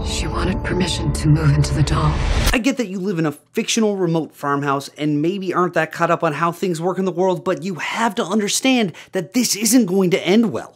She wanted permission to move into the doll. I get that you live in a fictional remote farmhouse and maybe aren't that caught up on how things work in the world, but you have to understand that this isn't going to end well.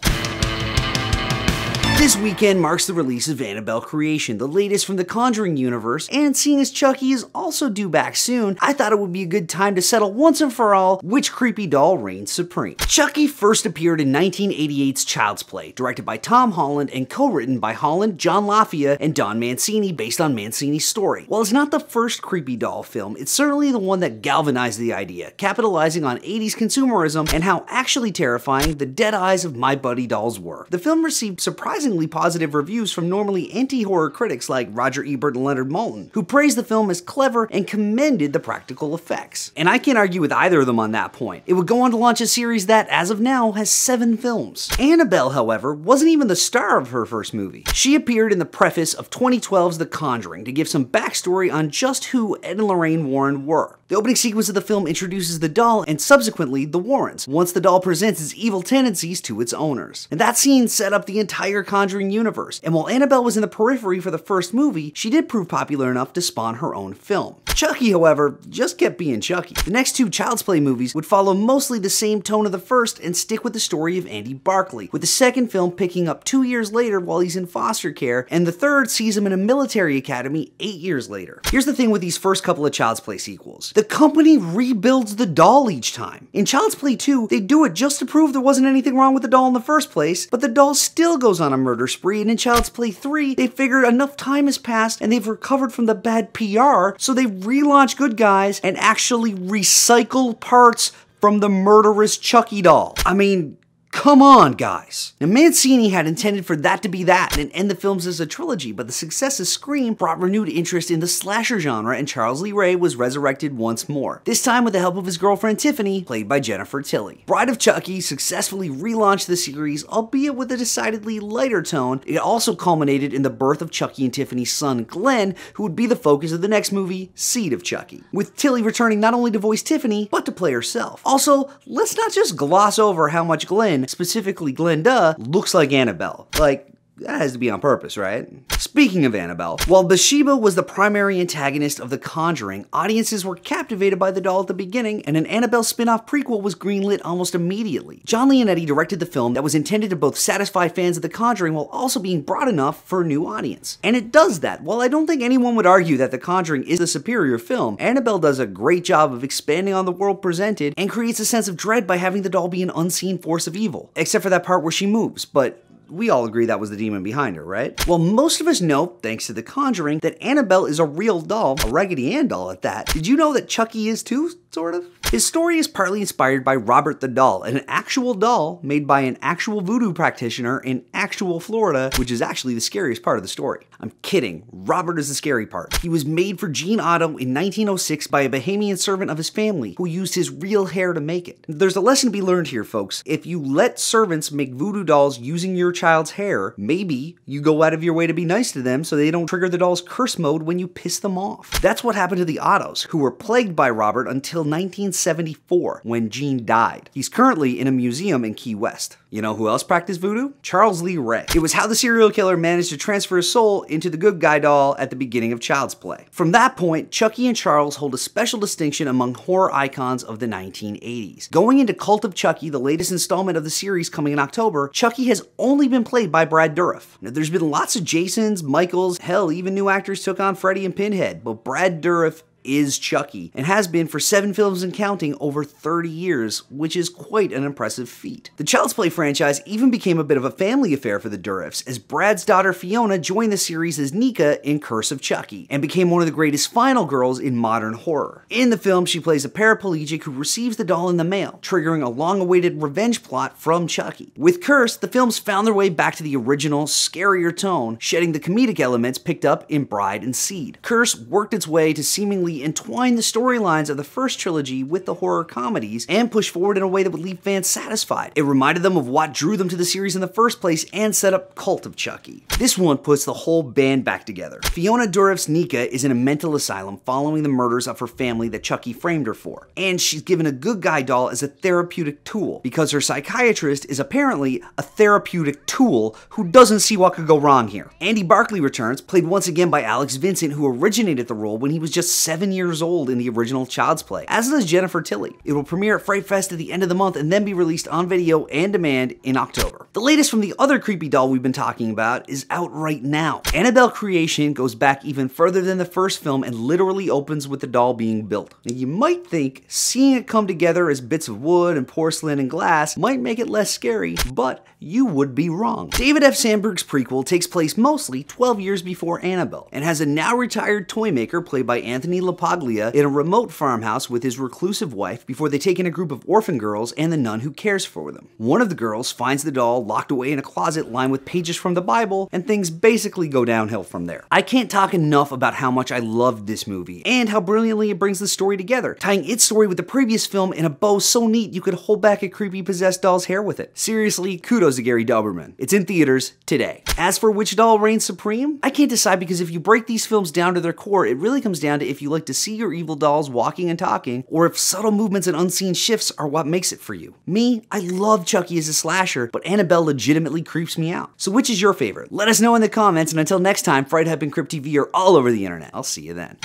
This weekend marks the release of Annabelle Creation, the latest from the Conjuring universe, and seeing as Chucky is also due back soon, I thought it would be a good time to settle once and for all which creepy doll reigns supreme. Chucky first appeared in 1988's Child's Play, directed by Tom Holland and co-written by Holland, John LaFia, and Don Mancini based on Mancini's story. While it's not the first creepy doll film, it's certainly the one that galvanized the idea, capitalizing on 80s consumerism and how actually terrifying the dead eyes of My Buddy dolls were. The film received surprisingly positive reviews from normally anti-horror critics like Roger Ebert and Leonard Maltin, who praised the film as clever and commended the practical effects. And I can't argue with either of them on that point. It would go on to launch a series that, as of now, has 7 films. Annabelle, however, wasn't even the star of her first movie. She appeared in the preface of 2012's The Conjuring to give some backstory on just who Ed and Lorraine Warren were. The opening sequence of the film introduces the doll and subsequently the Warrens, once the doll presents its evil tendencies to its owners. And that scene set up the entire Conjuring universe, and while Annabelle was in the periphery for the first movie, she did prove popular enough to spawn her own film. Chucky, however, just kept being Chucky. The next 2 Child's Play movies would follow mostly the same tone of the first and stick with the story of Andy Barclay, with the second film picking up 2 years later while he's in foster care, and the third sees him in a military academy 8 years later. Here's the thing with these first couple of Child's Play sequels. The company rebuilds the doll each time. In Child's Play 2, they do it just to prove there wasn't anything wrong with the doll in the first place, but the doll still goes on a murder spree, and in Child's Play 3, they figured enough time has passed and they've recovered from the bad PR, so they relaunch good guys and actually recycle parts from the murderous Chucky doll. I mean, come on, guys. Now, Mancini had intended for that to be that and end the films as a trilogy, but the success of Scream brought renewed interest in the slasher genre, and Charles Lee Ray was resurrected once more, this time with the help of his girlfriend Tiffany, played by Jennifer Tilly. Bride of Chucky successfully relaunched the series, albeit with a decidedly lighter tone. It also culminated in the birth of Chucky and Tiffany's son, Glenn, who would be the focus of the next movie, Seed of Chucky, with Tilly returning not only to voice Tiffany, but to play herself. Also, let's not just gloss over how much Glenn, specifically Glenda, looks like Annabelle. Like, that has to be on purpose, right? Speaking of Annabelle, while Bathsheba was the primary antagonist of The Conjuring, audiences were captivated by the doll at the beginning, and an Annabelle spin-off prequel was greenlit almost immediately. John Leonetti directed the film that was intended to both satisfy fans of The Conjuring while also being broad enough for a new audience. And it does that. While I don't think anyone would argue that The Conjuring is the superior film, Annabelle does a great job of expanding on the world presented and creates a sense of dread by having the doll be an unseen force of evil. Except for that part where she moves, but we all agree that was the demon behind her, right? Well, most of us know, thanks to The Conjuring, that Annabelle is a real doll, a Raggedy Ann doll at that. Did you know that Chucky is too, sort of? His story is partly inspired by Robert the Doll, an actual doll made by an actual voodoo practitioner in actual Florida, which is actually the scariest part of the story. I'm kidding, Robert is the scary part. He was made for Gene Otto in 1906 by a Bahamian servant of his family who used his real hair to make it. There's a lesson to be learned here, folks. If you let servants make voodoo dolls using your child's hair, maybe you go out of your way to be nice to them so they don't trigger the doll's curse mode when you piss them off. That's what happened to the Ottos, who were plagued by Robert until 1974, when Gene died. He's currently in a museum in Key West. You know who else practiced voodoo? Charles Lee Ray. It was how the serial killer managed to transfer his soul into the good guy doll at the beginning of Child's Play. From that point, Chucky and Charles hold a special distinction among horror icons of the 1980s. Going into Cult of Chucky, the latest installment of the series coming in October, Chucky has only been played by Brad Dourif. Now, there's been lots of Jasons, Michaels, hell, even new actors took on Freddy and Pinhead, but Brad Dourif is Chucky, and has been for 7 films and counting over 30 years, which is quite an impressive feat. The Child's Play franchise even became a bit of a family affair for the Dourifs, as Brad's daughter Fiona joined the series as Nika in Curse of Chucky, and became one of the greatest final girls in modern horror. In the film, she plays a paraplegic who receives the doll in the mail, triggering a long-awaited revenge plot from Chucky. With Curse, the films found their way back to the original, scarier tone, shedding the comedic elements picked up in Bride and Seed. Curse worked its way to seemingly trilogy entwined the storylines of the first trilogy with the horror comedies and pushed forward in a way that would leave fans satisfied. It reminded them of what drew them to the series in the first place and set up Cult of Chucky. This one puts the whole band back together. Fiona Dourif's Nika is in a mental asylum following the murders of her family that Chucky framed her for, and she's given a good guy doll as a therapeutic tool because her psychiatrist is apparently a therapeutic tool who doesn't see what could go wrong here. Andy Barclay returns, played once again by Alex Vincent, who originated the role when he was just 7 years old in the original Child's Play, as does Jennifer Tilly. It will premiere at Fright Fest at the end of the month and then be released on video and demand in October. The latest from the other creepy doll we've been talking about is out right now. Annabelle Creation goes back even further than the first film and literally opens with the doll being built. Now, you might think seeing it come together as bits of wood and porcelain and glass might make it less scary, but you would be wrong. David F. Sandberg's prequel takes place mostly 12 years before Annabelle and has a now retired toy maker played by Anthony LaPaglia in a remote farmhouse with his reclusive wife before they take in a group of orphan girls and the nun who cares for them. One of the girls finds the doll locked away in a closet lined with pages from the Bible, and things basically go downhill from there. I can't talk enough about how much I loved this movie and how brilliantly it brings the story together, tying its story with the previous film in a bow so neat you could hold back a creepy possessed doll's hair with it. Seriously, kudos to Gary Dauberman. It's in theaters today. As for which doll reigns supreme, I can't decide because if you break these films down to their core, it really comes down to if you like to see your evil dolls walking and talking, or if subtle movements and unseen shifts are what makes it for you. Me, I love Chucky as a slasher, but Annabelle legitimately creeps me out. So which is your favorite? Let us know in the comments, and until next time, Fright Hype and Crypt TV are all over the internet. I'll see you then.